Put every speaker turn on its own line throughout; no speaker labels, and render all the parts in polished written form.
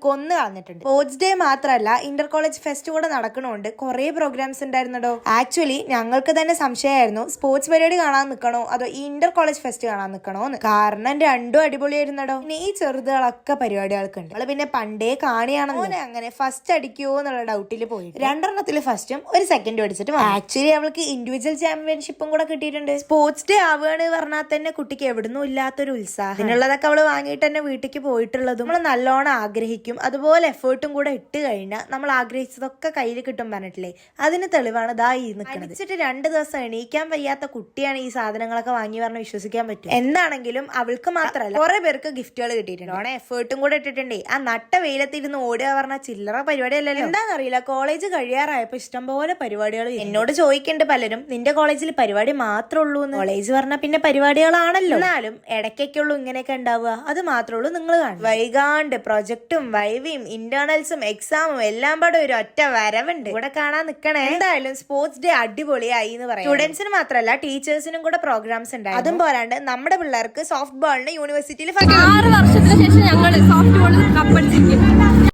കൊന്നു കളഞ്ഞിട്ടുണ്ട്. Sports day മാത്രമല്ല Inter college fest കൂടെ നടക്കണോണ്ട് കുറെ പ്രോഗ്രാംസ് ഉണ്ടായിരുന്നോ. ആക്ച്വലി ഞങ്ങൾക്ക് തന്നെ സംശയമായിരുന്നു സ്പോർട്സ് പരിപാടി കാണാൻ നിൽക്കണോ അതോ ഈ ഇന്റർ കോളേജ് ഫെസ്റ്റ് കാണാൻ നിൽക്കണോന്ന്. കാരണം രണ്ടും അടിപൊളിയായിരുന്നോ. പിന്നെ ഈ ചെറുതുകളൊക്കെ പരിപാടികൾക്ക് ഉണ്ട്. പിന്നെ പണ്ടേ കാണിയാണെന്നോ അങ്ങനെ ഫസ്റ്റ് അടിക്കുമോ എന്നുള്ള ഡൗട്ടിൽ പോയി. രണ്ടെണ്ണത്തില് ഫസ്റ്റും ഒരു സെക്കൻഡും അടിച്ചിട്ട് ആക്ച്വലി അവൾക്ക് ഇൻഡിവിജ്വൽ ചാമ്പ്യൻഷിപ്പും കൂടെ കിട്ടിയിട്ടുണ്ട്. സ്പോർട്സ് ഡേ ആവുകയാണ് പറഞ്ഞാൽ തന്നെ കുട്ടിക്ക് എവിടുന്നും ഇല്ലാത്തൊരു ഉത്സാഹം. അതിനുള്ളതൊക്കെ അവള് വാങ്ങിയിട്ട് തന്നെ വീട്ടിലേക്ക് പോയിട്ടുള്ളതും നമ്മൾ നല്ലോണം ആഗ്രഹിക്കും. അതുപോലെ എഫേർട്ടും കൂടെ ഇട്ട് കഴിഞ്ഞാൽ നമ്മൾ ആഗ്രഹിച്ചതൊക്കെ കയ്യിൽ കിട്ടും പറഞ്ഞിട്ടില്ലേ, അതിന് തെളിവാണ് ദാ ഈ നിൽക്കുന്നത്. അടിച്ചിട്ട് 2 ദിവസം എണീക്കാൻ വയ്യാത്ത കുട്ടിയാണ് ഈ സാധനങ്ങളൊക്കെ വാങ്ങി പറഞ്ഞ് വിശ്വസിക്കാൻ പറ്റും. എന്താണെങ്കിലും അവൾക്ക് മാത്രമല്ല കുറെ പേർക്ക് ഗിഫ്റ്റുകൾ കിട്ടിയിട്ടുണ്ട്. ഓണ എഫേർട്ടും കൂടെ ഇട്ടിട്ടുണ്ടേ. ആ നട്ട വെയിലത്തിരുന്ന് ഓടുക പറഞ്ഞാൽ ചില്ലറ പരിപാടിയല്ലല്ലോ. എന്താണെന്നറിയില്ല, കോളേജ് കഴിയാറായപ്പോ ഇഷ്ടംപോലെ പരിപാടികൾ. എന്നോട് ചോദിക്കുന്നുണ്ട് പലരും, നിന്റെ കോളേജിൽ പരിപാടി മാത്രമേ ഉള്ളൂ എന്ന്. കോളേജ് പറഞ്ഞാൽ പിന്നെ പരിപാടികളാണല്ലോ. എന്നാലും ഇടയ്ക്കൊക്കെയുള്ളൂ ഇങ്ങനെയൊക്കെ ഉണ്ടാവുക. അത് മാത്രമേ ഉള്ളൂ നിങ്ങൾ കാണും. വൈകാണ്ട് പ്രൊജക്ടും വൈവിയും ഇന്റേണൽസും എക്സാമും എല്ലാം പാടെ ഒരു ഒറ്റ വരവുണ്ട്. ഇവിടെ കാണാൻ നിൽക്കണേ. എന്തായാലും സ്പോർട്സ് ഡേ അടിപൊളിയായി എന്ന് പറയാം. സ്റ്റുഡൻസിന് മാത്രമല്ല ടീച്ചേഴ്സിനും കൂടെ പ്രോഗ്രാംസ് ഉണ്ട്. അതും പോരാണ്ട് നമ്മുടെ പിള്ളേർക്ക് സോഫ്റ്റ് ബോളിന് യൂണിവേഴ്സിറ്റിയിൽ
6 വർഷത്തിന് ശേഷം ഞങ്ങൾ സോഫ്റ്റ് ബോൾ കപ്പടിച്ചിരിക്കും.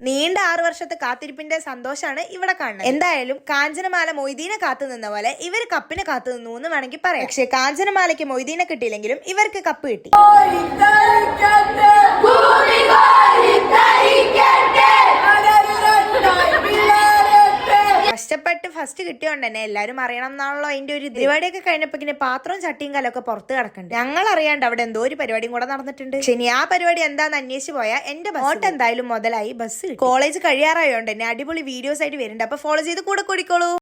നീണ്ട 6 വർഷത്തെ കാത്തിരിപ്പിന്റെ സന്തോഷമാണ് ഇവിടെ കാണുന്നത്. എന്തായാലും കാഞ്ചനമാല മൊയ്തീനെ കാത്തു നിന്ന പോലെ ഇവര് കപ്പിന് കാത്തു നിന്നു എന്ന് വേണമെങ്കിൽ പറയാം. പക്ഷെ കാഞ്ചനമാലയ്ക്ക് മൊയ്തീനെ കിട്ടിയില്ലെങ്കിലും ഇവർക്ക് കപ്പ് കിട്ടി. കഷ്ടപ്പെട്ട് ഫസ്റ്റ് കിട്ടിയോണ്ട് തന്നെ എല്ലാരും അറിയണം എന്നാണല്ലോ അതിന്റെ ഒരു പരിപാടിയൊക്കെ കഴിഞ്ഞപ്പോ പാത്രവും ചട്ടിയും കലൊക്കെ പുറത്ത് കിടക്കുന്നുണ്ട്. ഞങ്ങൾ അറിയാണ്ട് അവിടെ എന്തോ ഒരു പരിപാടിയും കൂടെ നടന്നിട്ടുണ്ട്. ശനി ആ പരിപാടി എന്താന്ന് അന്വേഷിച്ച് പോയാൽ എന്റെ ബോട്ട് എന്തായാലും മുതലായി. ബസ് കോളേജ് കഴിയാറായോണ്ട് തന്നെ അടിപൊളി വീഡിയോസ് ആയിട്ട് വരുന്നുണ്ട്. അപ്പൊ ഫോളോ ചെയ്ത് കൂടെ കൂടിക്കോളൂ.